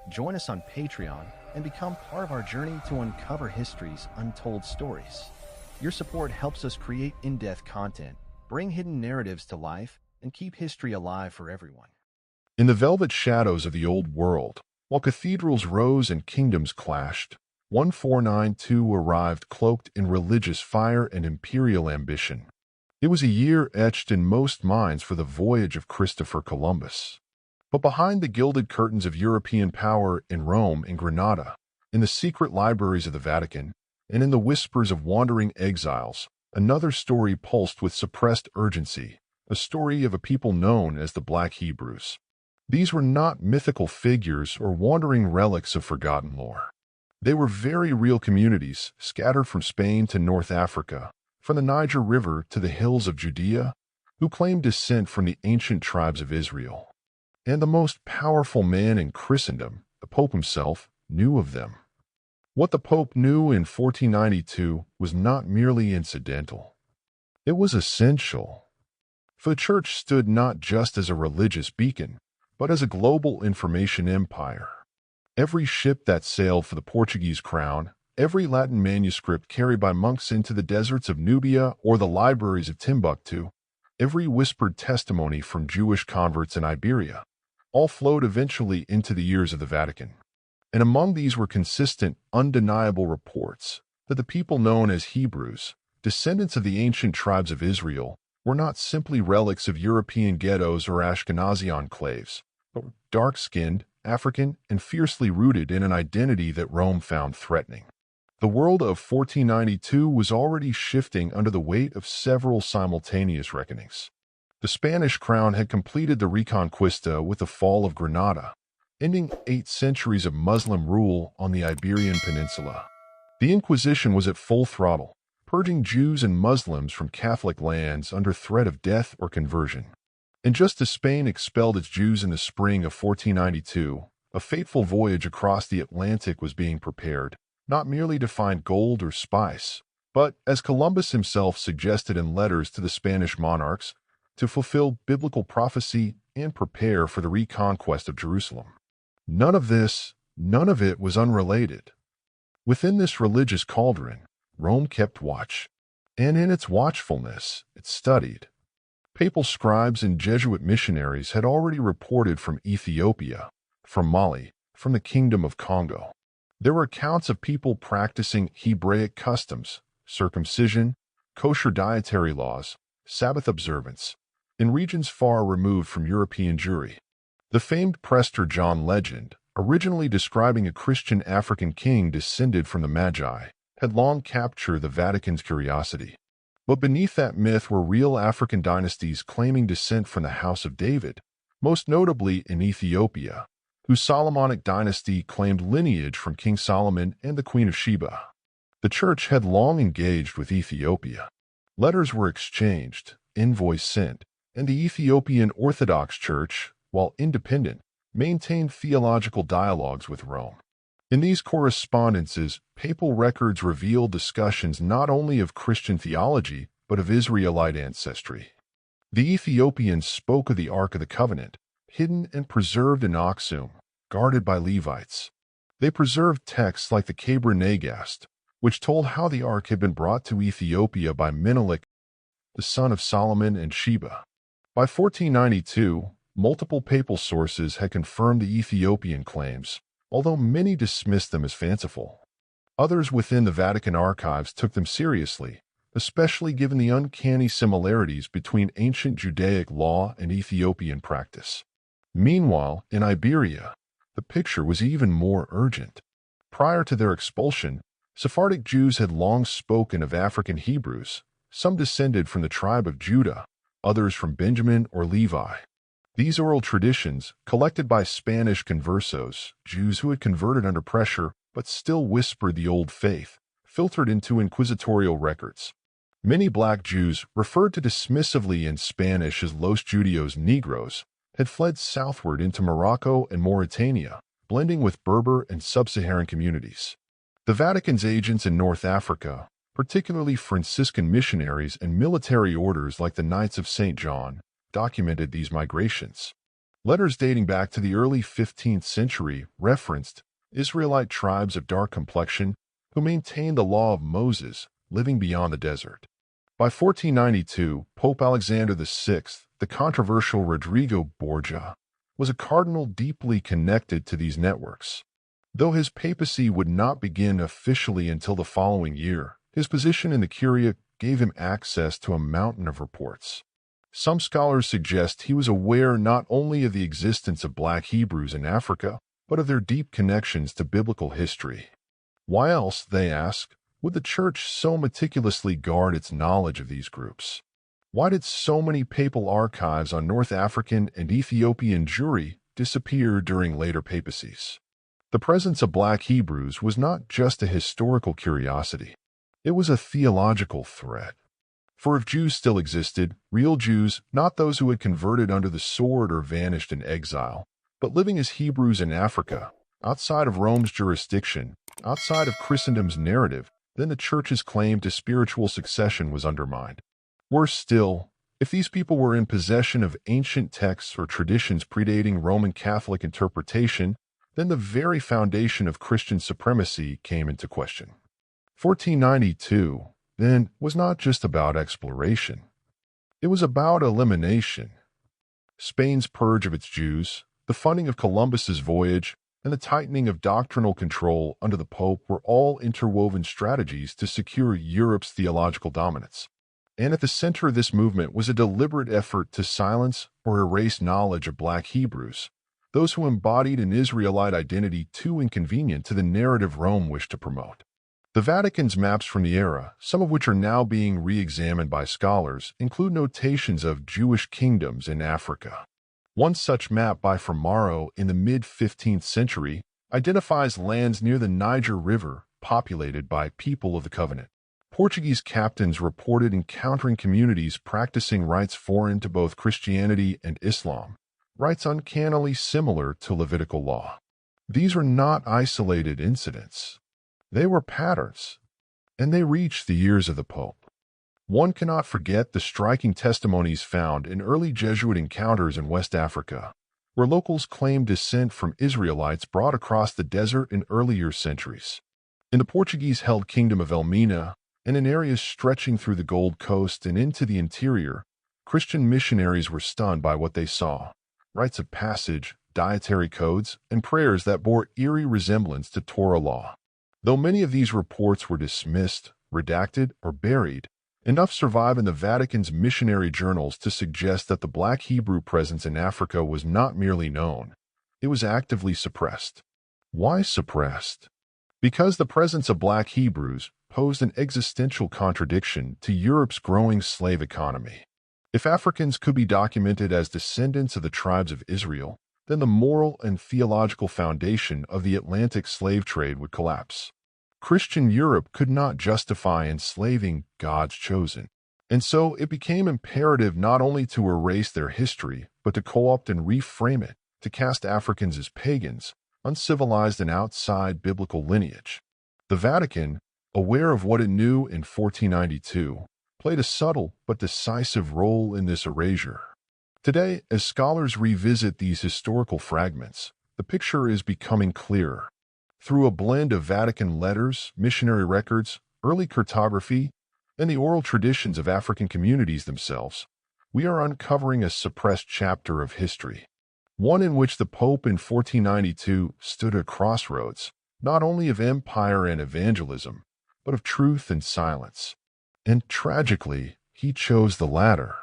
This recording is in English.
Join us on Patreon and become part of our journey to uncover history's untold stories. Your support helps us create in-depth content, bring hidden narratives to life, and keep history alive for everyone. In the velvet shadows of the old world, while cathedrals rose and kingdoms clashed, 1492 arrived cloaked in religious fire and imperial ambition. It was a year etched in most minds for the voyage of Christopher Columbus. But behind the gilded curtains of European power in Rome and Granada, in the secret libraries of the Vatican, and in the whispers of wandering exiles, another story pulsed with suppressed urgency, a story of a people known as the Black Hebrews. These were not mythical figures or wandering relics of forgotten lore. They were very real communities, scattered from Spain to North Africa, from the Niger River to the hills of Judea, who claimed descent from the ancient tribes of Israel. And the most powerful man in Christendom, the Pope himself, knew of them. What the Pope knew in 1492 was not merely incidental. It was essential. For the Church stood not just as a religious beacon, but as a global information empire. Every ship that sailed for the Portuguese crown, every Latin manuscript carried by monks into the deserts of Nubia or the libraries of Timbuktu, every whispered testimony from Jewish converts in Iberia, all flowed eventually into the ears of the Vatican. And among these were consistent, undeniable reports that the people known as Hebrews, descendants of the ancient tribes of Israel, were not simply relics of European ghettos or Ashkenazi enclaves, but were dark-skinned, African, and fiercely rooted in an identity that Rome found threatening. The world of 1492 was already shifting under the weight of several simultaneous reckonings. The Spanish crown had completed the Reconquista with the fall of Granada, ending 8 centuries of Muslim rule on the Iberian Peninsula. The Inquisition was at full throttle, purging Jews and Muslims from Catholic lands under threat of death or conversion. And just as Spain expelled its Jews in the spring of 1492, a fateful voyage across the Atlantic was being prepared, not merely to find gold or spice, but, as Columbus himself suggested in letters to the Spanish monarchs, to fulfill biblical prophecy and prepare for the reconquest of Jerusalem. None of it was unrelated. Within this religious cauldron, Rome kept watch, and in its watchfulness, it studied. Papal scribes and Jesuit missionaries had already reported from Ethiopia, from Mali, from the Kingdom of Congo. There were accounts of people practicing Hebraic customs, circumcision, kosher dietary laws, Sabbath observance, in regions far removed from European Jewry. The famed Prester John legend, originally describing a Christian African king descended from the Magi, had long captured the Vatican's curiosity. But beneath that myth were real African dynasties claiming descent from the House of David, most notably in Ethiopia, whose Solomonic dynasty claimed lineage from King Solomon and the Queen of Sheba. The Church had long engaged with Ethiopia. Letters were exchanged, envoys sent, and the Ethiopian Orthodox Church, while independent, maintained theological dialogues with Rome. In these correspondences, papal records reveal discussions not only of Christian theology, but of Israelite ancestry. The Ethiopians spoke of the Ark of the Covenant, hidden and preserved in Aksum, guarded by Levites. They preserved texts like the Kabra Nagast, which told how the Ark had been brought to Ethiopia by Menelik, the son of Solomon and Sheba. By 1492, multiple papal sources had confirmed the Ethiopian claims, although many dismissed them as fanciful. Others within the Vatican archives took them seriously, especially given the uncanny similarities between ancient Judaic law and Ethiopian practice. Meanwhile, in Iberia, the picture was even more urgent. Prior to their expulsion, Sephardic Jews had long spoken of African Hebrews, some descended from the tribe of Judah, others from Benjamin or Levi. These oral traditions, collected by Spanish conversos, Jews who had converted under pressure but still whispered the old faith, filtered into inquisitorial records. Many black Jews, referred to dismissively in Spanish as Los Judios Negros, had fled southward into Morocco and Mauritania, blending with Berber and sub-Saharan communities. The Vatican's agents in North Africa, particularly Franciscan missionaries and military orders like the Knights of St. John, documented these migrations. Letters dating back to the early 15th century referenced Israelite tribes of dark complexion who maintained the law of Moses, living beyond the desert. By 1492, Pope Alexander VI, the controversial Rodrigo Borgia, was a cardinal deeply connected to these networks. Though his papacy would not begin officially until the following year, his position in the Curia gave him access to a mountain of reports. Some scholars suggest he was aware not only of the existence of Black Hebrews in Africa, but of their deep connections to biblical history. Why else, they ask, would the Church so meticulously guard its knowledge of these groups? Why did so many papal archives on North African and Ethiopian Jewry disappear during later papacies? The presence of Black Hebrews was not just a historical curiosity. It was a theological threat. For if Jews still existed, real Jews, not those who had converted under the sword or vanished in exile, but living as Hebrews in Africa, outside of Rome's jurisdiction, outside of Christendom's narrative, then the Church's claim to spiritual succession was undermined. Worse still, if these people were in possession of ancient texts or traditions predating Roman Catholic interpretation, then the very foundation of Christian supremacy came into question. 1492, then, was not just about exploration. It was about elimination. Spain's purge of its Jews, the funding of Columbus's voyage, and the tightening of doctrinal control under the Pope were all interwoven strategies to secure Europe's theological dominance. And at the center of this movement was a deliberate effort to silence or erase knowledge of Black Hebrews, those who embodied an Israelite identity too inconvenient to the narrative Rome wished to promote. The Vatican's maps from the era, some of which are now being re-examined by scholars, include notations of Jewish kingdoms in Africa. One such map by Fermaro in the mid-15th century identifies lands near the Niger River populated by people of the covenant. Portuguese captains reported encountering communities practicing rites foreign to both Christianity and Islam, rites uncannily similar to Levitical law. These were not isolated incidents. They were patterns, and they reached the ears of the Pope. One cannot forget the striking testimonies found in early Jesuit encounters in West Africa, where locals claimed descent from Israelites brought across the desert in earlier centuries. In the Portuguese-held Kingdom of Elmina, and in areas stretching through the Gold Coast and into the interior, Christian missionaries were stunned by what they saw: rites of passage, dietary codes, and prayers that bore eerie resemblance to Torah law. Though many of these reports were dismissed, redacted, or buried, enough survive in the Vatican's missionary journals to suggest that the Black Hebrew presence in Africa was not merely known, it was actively suppressed. Why suppressed? Because the presence of Black Hebrews posed an existential contradiction to Europe's growing slave economy. If Africans could be documented as descendants of the tribes of Israel, then the moral and theological foundation of the Atlantic slave trade would collapse. Christian Europe could not justify enslaving God's chosen, and so it became imperative not only to erase their history, but to co-opt and reframe it, to cast Africans as pagans, uncivilized and outside biblical lineage. The Vatican, aware of what it knew in 1492, played a subtle but decisive role in this erasure. Today, as scholars revisit these historical fragments, the picture is becoming clearer. Through a blend of Vatican letters, missionary records, early cartography, and the oral traditions of African communities themselves, we are uncovering a suppressed chapter of history. One in which the Pope in 1492 stood at a crossroads, not only of empire and evangelism, but of truth and silence. And tragically, he chose the latter.